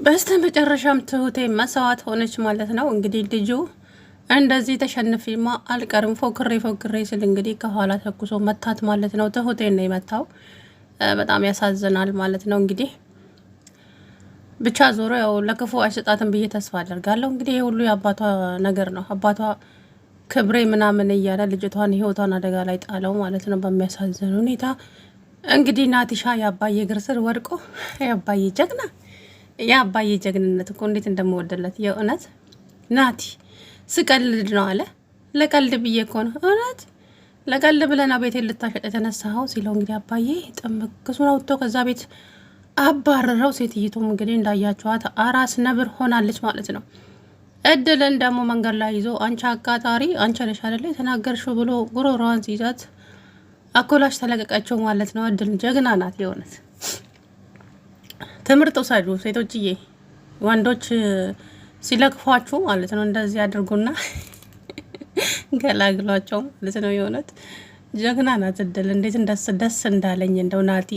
በስተመጨረሻም ትሁቴ መስዋዕት ሆነች ማለት ነው። እንግዲህ ልጁ እንደዚህ ተሸንፊማ አልቀርም ፎክሬ ፎክሬ ስል እንግዲህ ከኋላ ተኩሶ መታት ማለት ነው። ትሁቴን ነው የመታው። በጣም ያሳዝናል ማለት ነው። እንግዲህ ብቻ ዞሮ ያው ለክፉ አይሰጣትም ብዬ ተስፋ አደርጋለሁ። እንግዲህ ሁሉ የአባቷ ነገር ነው። አባቷ ክብሬ ምናምን እያለ ልጅቷን ህይወቷን አደጋ ላይ ጣለው ማለት ነው። በሚያሳዝን ሁኔታ እንግዲህ ናቲሻ የአባዬ እግር ስር ወድቆ የአባዬ ጀግና የአባዬ ጀግንነት እኮ እንዴት እንደምወደለት የእውነት ናቲ ስቀልድ ነው አለ። ለቀልድ ብዬ እኮ ነው እውነት ለቀልድ ብለና ቤት ልታሸጥ የተነሳኸው ሲለው እንግዲህ አባዬ ጥምቅሱን አውጥቶ ከዛ ቤት አባረረው። ሴትይቱም እንግዲህ እንዳያችኋት አራስ ነብር ሆናለች ማለት ነው። እድልን ደግሞ መንገድ ላይ ይዞ አንቺ አቃጣሪ አንቺ ነሽ አይደለ የተናገርሽው ብሎ ጉሮሮዋን ሲይዛት አኮላሽ ተለቀቀችው ማለት ነው። እድል ጀግና ናት የእውነት። ትምህርት ውሰዱ ሴቶችዬ፣ ወንዶች ሲለክፏችሁ ማለት ነው እንደዚህ አድርጉና ገላግሏቸው ማለት ነው። የእውነት ጀግና ናት እድል። እንዴት ደስ እንዳለኝ እንደው ናቲ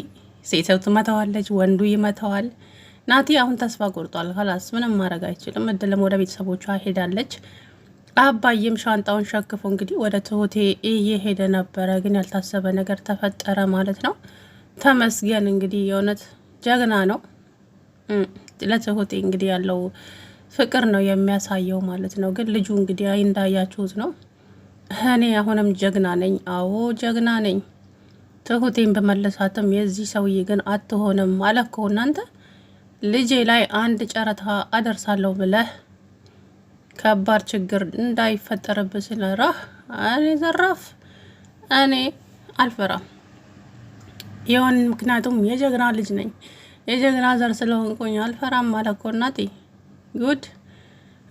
ሴት ትመታዋለች፣ ወንዱ ይመታዋል። ናቲ አሁን ተስፋ ቆርጧል። ኸላስ ምንም ማድረግ አይችልም። እድልም ወደ ቤተሰቦቿ ሄዳለች። አባዬም ሻንጣውን ሸክፎ እንግዲህ ወደ ትሁቴ እየሄደ ነበረ፣ ግን ያልታሰበ ነገር ተፈጠረ ማለት ነው። ተመስገን እንግዲህ የእውነት ጀግና ነው። ለትሁቴ እንግዲህ ያለው ፍቅር ነው የሚያሳየው ማለት ነው። ግን ልጁ እንግዲህ እንዳያችሁት ነው። እኔ አሁንም ጀግና ነኝ፣ አዎ ጀግና ነኝ፣ ትሁቴን በመለሳትም የዚህ ሰውዬ ግን አትሆንም አለኮ። እናንተ ልጄ ላይ አንድ ጨረታ አደርሳለሁ ብለህ ከባድ ችግር እንዳይፈጠርብህ ስለራህ እኔ ዘራፍ እኔ አልፈራም። የሆን ምክንያቱም የጀግና ልጅ ነኝ፣ የጀግና ዘር ስለሆንኩኝ አልፈራም ማለት እኮ እናቴ። ጉድ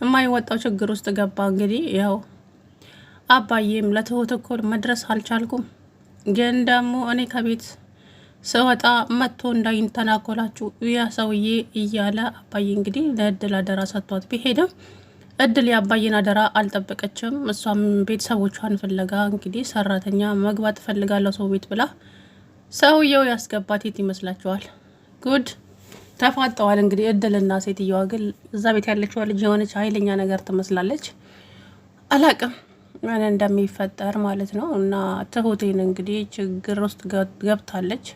የማይወጣው ችግር ውስጥ ገባ። እንግዲህ ያው አባዬም ለትሁት እኮ መድረስ አልቻልኩም፣ ግን ደግሞ እኔ ከቤት ስወጣ መጥቶ እንዳይንተናኮላችሁ ያ ሰውዬ እያለ አባዬ እንግዲህ ለእድል አደራ ሰጥቷት ቢሄድም እድል የአባዬን አደራ አልጠበቀችም። እሷም ቤተሰቦቿን ፍለጋ እንግዲህ ሰራተኛ መግባት እፈልጋለሁ ሰው ቤት ብላ ሰውየው ያስገባት የት ይመስላችኋል? ጉድ ተፋጠዋል። እንግዲህ እድልና ሴትየዋ ግን እዛ ቤት ያለችው ልጅ የሆነች ኃይለኛ ነገር ትመስላለች። አላቅም ምን እንደሚፈጠር ማለት ነው። እና ትሁቴን እንግዲህ ችግር ውስጥ ገብታለች።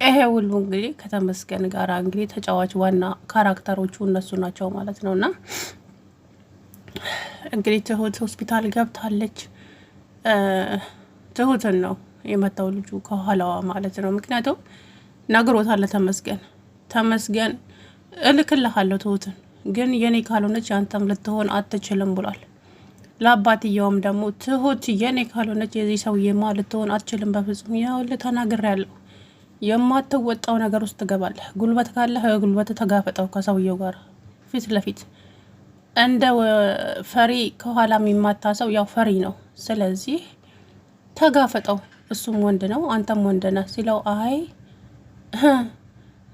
ይሄ ሁሉ እንግዲህ ከተመስገን ጋር እንግዲህ ተጫዋች ዋና ካራክተሮቹ እነሱ ናቸው ማለት ነው። እና እንግዲህ ትሁት ሆስፒታል ገብታለች። ትሁትን ነው የመታው ልጁ ከኋላዋ ማለት ነው። ምክንያቱም ነግሮታል ተመስገን እልክልሃለሁ ትሁትን፣ ግን የኔ ካልሆነች አንተም ልትሆን አትችልም ብሏል። ለአባትየውም ደግሞ ትሁት የኔ ካልሆነች የዚህ ሰውዬማ ልትሆን አትችልም በፍጹም። ያው ተናግሬያለሁ፣ የማትወጣው ነገር ውስጥ ትገባለህ። ጉልበት ካለህ ጉልበት ተጋፈጠው ከሰውየው ጋር ፊት ለፊት። እንደ ፈሪ ከኋላ የሚማታ ሰው ያው ፈሪ ነው። ስለዚህ ተጋፈጠው፣ እሱም ወንድ ነው አንተም ወንድ ነህ ሲለው አይ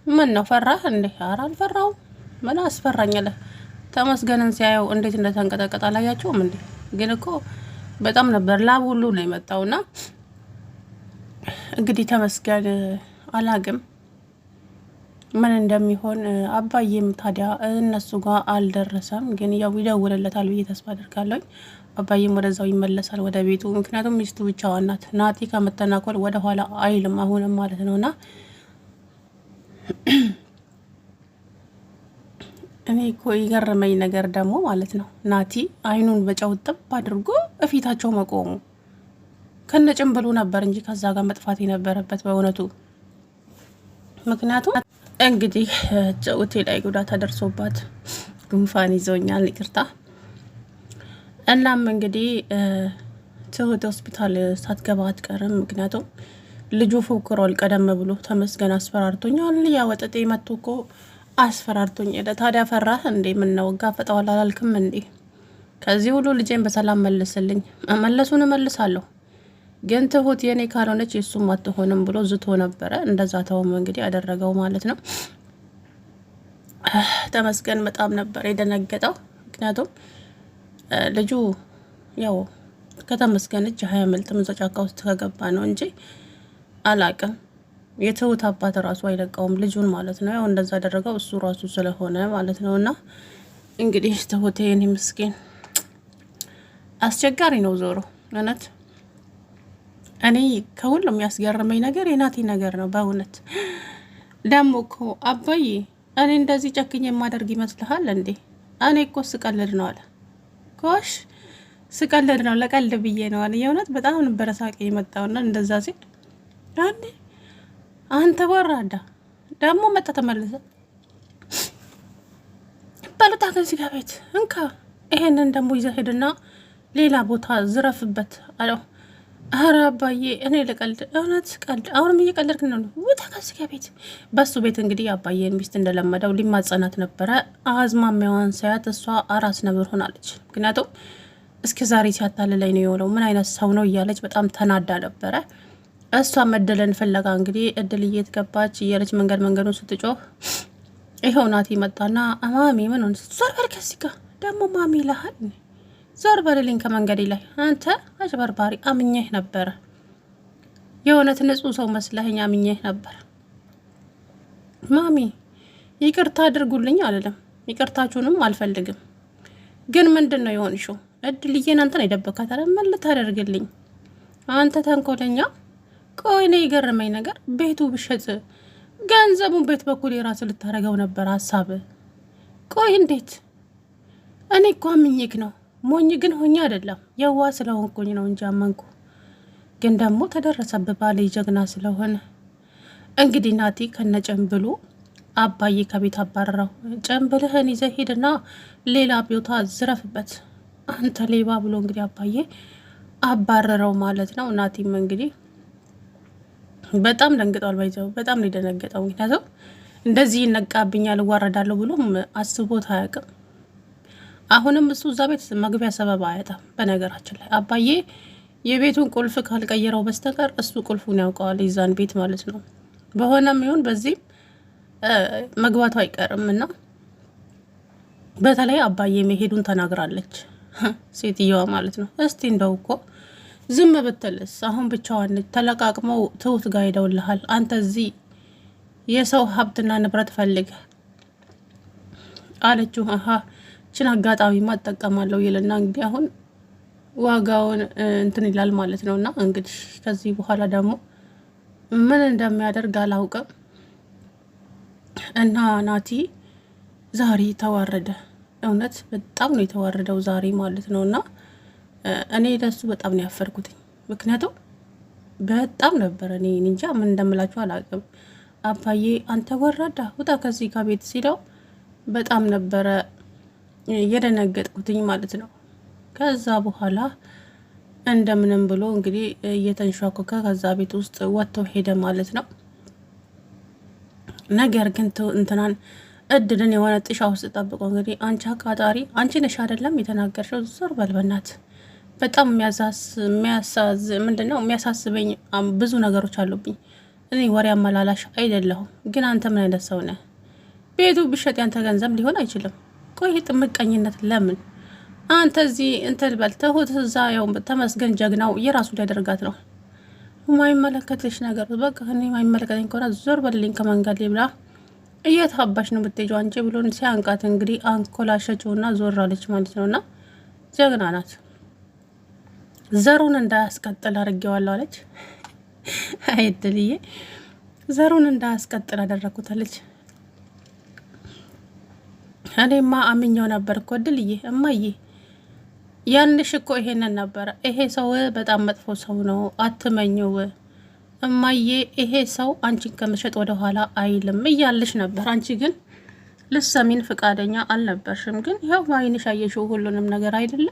ምን ነው ፈራህ እንዴ? ኧረ አልፈራሁም፣ ምን አስፈራኛለ? ተመስገንን ሲያየው እንዴት እንደተንቀጠቀጠ አላያችሁም እንዴ? ግን እኮ በጣም ነበር ላብ ሁሉ ነው የመጣውና እንግዲህ ተመስገን አላግም ምን እንደሚሆን። አባዬም ታዲያ እነሱ ጋር አልደረሰም፣ ግን ያው ይደውልለታል ብዬ ተስፋ አድርጋለሁ። አባዬም ወደዛው ይመለሳል ወደ ቤቱ፣ ምክንያቱም ሚስቱ ብቻዋን ናት። ናቲ ከመተናኮል ወደ ኋላ አይልም አሁንም ማለት ነውና እኔ እኮ የገረመኝ ነገር ደግሞ ማለት ነው ናቲ አይኑን በጨው ጥብ አድርጎ እፊታቸው መቆሙ ከነጭንብሉ ነበር እንጂ ከዛ ጋር መጥፋት የነበረበት በእውነቱ። ምክንያቱም እንግዲህ ጨውቴ ላይ ጉዳት አደርሶባት ጉንፋን ይዞኛል ይቅርታ። እናም እንግዲህ ትሁት ሆስፒታል ሳትገባ አትቀርም። ምክንያቱም ልጁ ፎክሯል ቀደም ብሎ ተመስገን አስፈራርቶኛል፣ ያ ወጠጤ መጥቶ እኮ አስፈራርቶኝ ሄደ። ታዲያ ፈራህ እንዴ? ምን ነው ጋፈጠዋል አላልክም እንዴ? ከዚህ ሁሉ ልጄን በሰላም መልስልኝ። መመለሱን እመልሳለሁ፣ ግን ትሁት የኔ ካልሆነች የሱም አትሆንም ብሎ ዝቶ ነበረ። እንደዛ ተውም እንግዲህ ያደረገው ማለት ነው። ተመስገን በጣም ነበር የደነገጠው። ምክንያቱም ልጁ ያው ከተመስገን እጅ 20 ምልጥ ጫካ ውስጥ ከገባ ነው እንጂ አላቅም የትሁት አባት ራሱ አይለቀውም ልጁን ማለት ነው። ያው እንደዛ ያደረገው እሱ ራሱ ስለሆነ ማለት ነው። እና እንግዲህ ትሁት የኔ ምስኪን አስቸጋሪ ነው ዞሮ እውነት። እኔ ከሁሉም የሚያስገርመኝ ነገር የናቲ ነገር ነው በእውነት። ደግሞ እኮ አባዬ እኔ እንደዚህ ጨክኝ የማደርግ ይመስልሃል እንዴ? እኔ እኮ ስቀልድ ነው አለ። ኮሽ ስቀልድ ነው ለቀልድ ብዬ ነው አለ። የእውነት በጣም ነበረ ሳቄ የመጣውና እንደዛ ሲል አንዴ አንተ ወራዳ ደግሞ መጣ ተመልሰ በሉታ ከዚህ ጋር ቤት እንካ ይሄንን ደግሞ ይዘህ ሄድና ሌላ ቦታ ዝረፍበት አለው። ኧረ አባዬ እኔ ልቀልድ፣ እውነት ቀልድ፣ አሁንም እየቀለድክ ነው። ውጣ ከዚህ ጋር ቤት። በሱ ቤት እንግዲህ አባዬን ሚስት እንደለመደው ሊማጸናት ነበረ። አዝማሚያዋን ሳያት እሷ አራስ ነብር ሆናለች። ምክንያቱም እስከ ዛሬ ሲያታልለኝ ነው የሆነው ምን አይነት ሰው ነው እያለች በጣም ተናዳ ነበረ። እሷ እድልን ፍለጋ እንግዲህ እድል እየተገባች እያለች መንገዱን ስትጮህ ይኸው ናቲ መጣና ማሚ ምን ሆነ? ዞር በል ከዚህ ጋር ደግሞ ማሚ ይልሃል። ዞር በልልኝ ከመንገዴ ላይ አንተ አጭበርባሪ። አምኜህ ነበረ የእውነት ንጹህ ሰው መስለኸኝ አምኜህ ነበር። ማሚ ይቅርታ አድርጉልኝ አልልም፣ ይቅርታችሁንም አልፈልግም። ግን ምንድን ነው የሆንሽው? እድልዬን አንተን የደበካት አለ። ምን ልታደርግልኝ አንተ ተንኮለኛ። ቆይ እኔ የገረመኝ ነገር ቤቱ ብሸጥ ገንዘቡን ቤት በኩል የራስ ልታረገው ነበር ሀሳብ። ቆይ እንዴት? እኔ እኮ አምኜክ ነው። ሞኝ ግን ሆኜ አይደለም የዋ ስለሆንኩኝ ነው እንጂ አመንኩ። ግን ደግሞ ተደረሰብህ ባለ ጀግና ስለሆነ እንግዲህ ናቲ ከነጨንብሉ አባዬ ከቤት አባረረው። ጨንብልህን ይዘህ ሂድና ሌላ ቦታ ዝረፍበት አንተ ሌባ ብሎ እንግዲህ አባዬ አባረረው ማለት ነው። ናቲም እንግዲህ በጣም ደንግጧል። ባይዘው በጣም ነው የደነገጠው። ምክንያቱም እንደዚህ ይነቃብኛል እዋረዳለሁ ብሎም አስቦት አያውቅም። አሁንም እሱ እዛ ቤት መግቢያ ሰበብ አያጣም። በነገራችን ላይ አባዬ የቤቱን ቁልፍ ካልቀየረው በስተቀር እሱ ቁልፉን ያውቀዋል፣ ይዛን ቤት ማለት ነው። በሆነም ይሁን በዚህም መግባቱ አይቀርም እና በተለይ አባዬ መሄዱን ተናግራለች ሴትየዋ ማለት ነው። እስቲ እንደው እኮ ዝም ብትልስ? አሁን ብቻዋን ተለቃቅመው ትሁት ጋር ሄደውልሃል። አንተ እዚህ የሰው ሀብትና ንብረት ፈልግ አለችው። ችን አጋጣሚ ማጠቀማለሁ ይልና እንግዲህ አሁን ዋጋውን እንትን ይላል ማለት ነው። እና እንግዲህ ከዚህ በኋላ ደግሞ ምን እንደሚያደርግ አላውቅም። እና ናቲ ዛሬ ተዋረደ። እውነት በጣም ነው የተዋረደው ዛሬ ማለት ነው። እና እኔ ለሱ በጣም ነው ያፈርኩትኝ። ምክንያቱም በጣም ነበረ እኔ እንጃ ምን እንደምላችሁ አላውቅም። አባዬ አንተ ወራዳ ውጣ ከዚህ ከቤት ሲለው በጣም ነበረ የደነገጥኩትኝ ማለት ነው። ከዛ በኋላ እንደምንም ብሎ እንግዲህ እየተንሻኮከ ከዛ ቤት ውስጥ ወጥቶ ሄደ ማለት ነው። ነገር ግን እንትናን እድልን የሆነ ጥሻ ውስጥ ጠብቆ እንግዲህ አንቺ አቃጣሪ አንቺ ነሽ አይደለም የተናገርሽው? ዞር በል በእናትህ። በጣም ምንድነው የሚያሳስበኝ ብዙ ነገሮች አሉብኝ። እኔ ወሬ አመላላሽ አይደለሁም። ግን አንተ ምን አይነት ሰው ነህ? ቤቱ ብሸጥ ያንተ ገንዘብ ሊሆን አይችልም። ቆይ ጥምቀኝነት ለምን? አንተ እዚህ እንትን በል ትሁት እዛ ያው ተመስገን ጀግናው የራሱ ሊያደርጋት ነው። የማይመለከትሽ ነገር በቃ እኔ የማይመለከተኝ ከሆነ ዞር በልልኝ ከመንገድ ብላ እየታባሽ ነው የምትሄጂው አንቺ ብሎ ሲያንቃት እንግዲህ አንኮላሸችውና ዞር አለች ማለት ነውና ጀግና ናት። ዘሩን እንዳያስቀጥል አድርጌዋለሁ አለች። አይድልዬ ዘሩን እንዳያስቀጥል አደረኩታለች። እኔማ አምኜው ነበር እኮ ድልዬ እማዬ ያንሽ እኮ ይሄንን ነበረ። ይሄ ሰው በጣም መጥፎ ሰው ነው አትመኘው እማዬ፣ ይሄ ሰው አንቺን ከመሸጥ ወደ ኋላ አይልም እያልሽ ነበር። አንቺ ግን ልሰሚን ፍቃደኛ አልነበርሽም። ግን ያው በዓይንሽ አየሽው ሁሉንም ነገር አይደለ?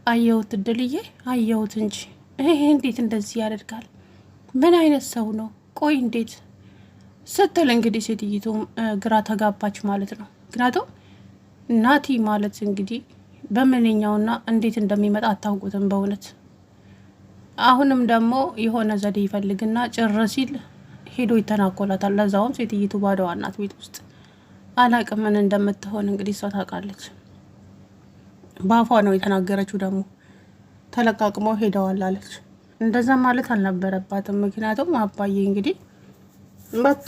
አየሁት ድልዬ አየሁት እንጂ ይሄ እንዴት እንደዚህ ያደርጋል? ምን አይነት ሰው ነው? ቆይ እንዴት ስትል እንግዲህ ሴትይቱም ግራ ተጋባች ማለት ነው። ምክንያቱም ናቲ ማለት እንግዲህ በምንኛውና እንዴት እንደሚመጣ አታውቁትም በእውነት። አሁንም ደግሞ የሆነ ዘዴ ይፈልግና ጭር ሲል ሄዶ ይተናኮላታል። ለዛውም ሴትይቱ ባዶዋ ናት ቤት ውስጥ። አላቅም ምን እንደምትሆን እንግዲህ እሷ ታውቃለች። ባፏ ነው የተናገረችው። ደግሞ ተለቃቅመው ሄደዋል አለች። እንደዛ ማለት አልነበረባትም። ምክንያቱም አባዬ እንግዲህ መጥቶ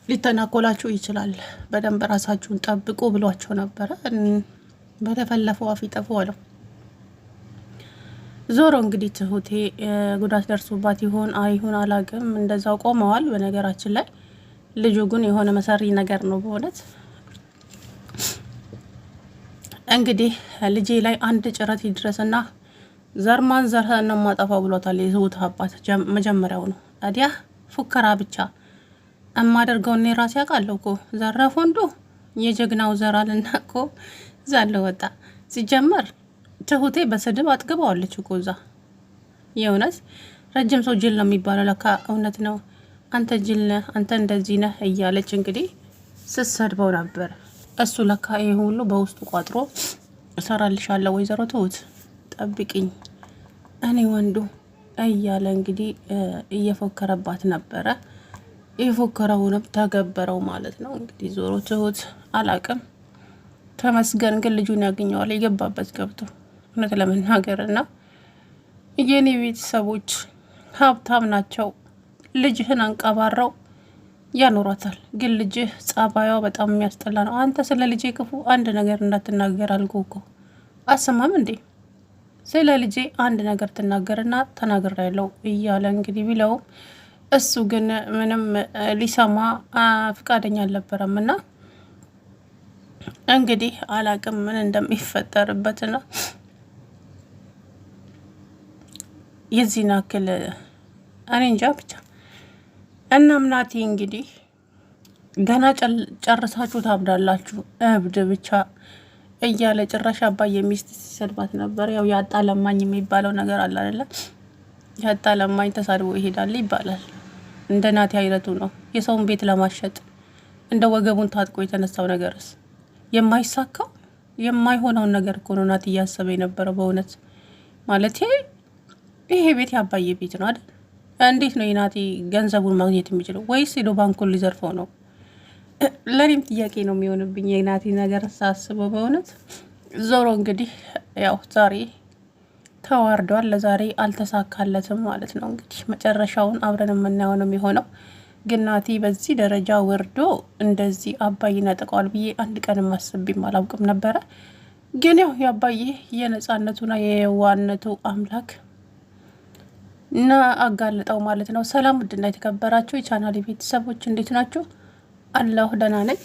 ሊተናኮላችሁ ይችላል። በደንብ ራሳችሁን ጠብቁ ብሏቸው ነበረ። በተፈለፈው አፍ ይጠፉ አለው። ዞሮ እንግዲህ ትሁቴ ጉዳት ደርሶባት ይሆን አይሁን አላቅም፣ እንደዛው ቆመዋል። በነገራችን ላይ ልጁ ግን የሆነ መሰሪ ነገር ነው በእውነት። እንግዲህ ልጄ ላይ አንድ ጭረት ይድረስና ዘር ማንዘርህን ነው ማጠፋው ብሎታል የትሁት አባት መጀመሪያው ነው። ታዲያ ፉከራ ብቻ እማደርገው እኔ ራሴ አውቃለሁ እኮ ዘረፍ ወንዱ የጀግናው ዘራልና እኮ ዛለ ወጣ። ሲጀመር ትሁቴ በስድብ አጥግበዋለች እኮ እዛ። የእውነት ረጅም ሰው ጅል ነው የሚባለው ለካ እውነት ነው። አንተ ጅል ነህ፣ አንተ እንደዚህ ነህ እያለች እንግዲህ ስትሰድበው ነበር። እሱ ለካ ይሄ ሁሉ በውስጡ ቋጥሮ እሰራልሻለሁ ወይዘሮ ትሁት ጠብቂኝ እኔ ወንዱ እያለ እንግዲህ እየፎከረባት ነበረ። የፎከረውንም ተገበረው ማለት ነው። እንግዲህ ዞሮ ትሁት አላቅም። ተመስገን ግን ልጁን ያገኘዋል የገባበት ገብቶ እውነት ለመናገር እና የኔ ቤተሰቦች ሀብታም ናቸው። ልጅህን አንቀባረው ያኖሯታል። ግን ልጅህ ጸባዩ በጣም የሚያስጠላ ነው። አንተ ስለ ልጄ ክፉ አንድ ነገር እንዳትናገር አልኩህ እኮ አሰማም እንዴ? ስለ ልጄ አንድ ነገር ትናገርና ተናገር ያለው እያለ እንግዲህ ቢለውም እሱ ግን ምንም ሊሰማ ፍቃደኛ አልነበረም። እና እንግዲህ አላቅም ምን እንደሚፈጠርበትና የዚህን ያክል እኔ እንጃ ብቻ። እናም ናቲ እንግዲህ ገና ጨርሳችሁ ታብዳላችሁ እብድ ብቻ እያለ ጭራሽ አባዬ ሚስት ሲሰድባት ነበር። ያው ያጣ ለማኝ የሚባለው ነገር አለ አይደለ? ያጣ ለማኝ ተሳድቦ ይሄዳል ይባላል። እንደ ናቲ አይነቱ ነው የሰውን ቤት ለማሸጥ እንደ ወገቡን ታጥቆ የተነሳው ነገርስ የማይሳካው የማይሆነውን ነገር እኮ ነው ናቲ እያሰበ የነበረው በእውነት ማለት ይሄ ቤት ያባዬ ቤት ነው አይደል? እንዴት ነው የናቲ ገንዘቡን ማግኘት የሚችለው? ወይስ ሄዶ ባንኩን ሊዘርፈው ነው? ለኔም ጥያቄ ነው የሚሆንብኝ የናቲ ነገር ሳስበው በእውነት። ዞሮ እንግዲህ ያው ዛሬ ተዋርዷል። ለዛሬ አልተሳካለትም ማለት ነው። እንግዲህ መጨረሻውን አብረን የምናየው ነው የሚሆነው። ግን ናቲ በዚህ ደረጃ ወርዶ እንደዚህ አባይን ያጠቃዋል ብዬ አንድ ቀን ማስቤም አላውቅም ነበረ። ግን ያው የአባዬ የነጻነቱና የዋነቱ አምላክ እና አጋልጠው ማለት ነው። ሰላም ውድና የተከበራችሁ የቻናል ቤተሰቦች እንዴት ናችሁ? አላሁ ደህና ነኝ።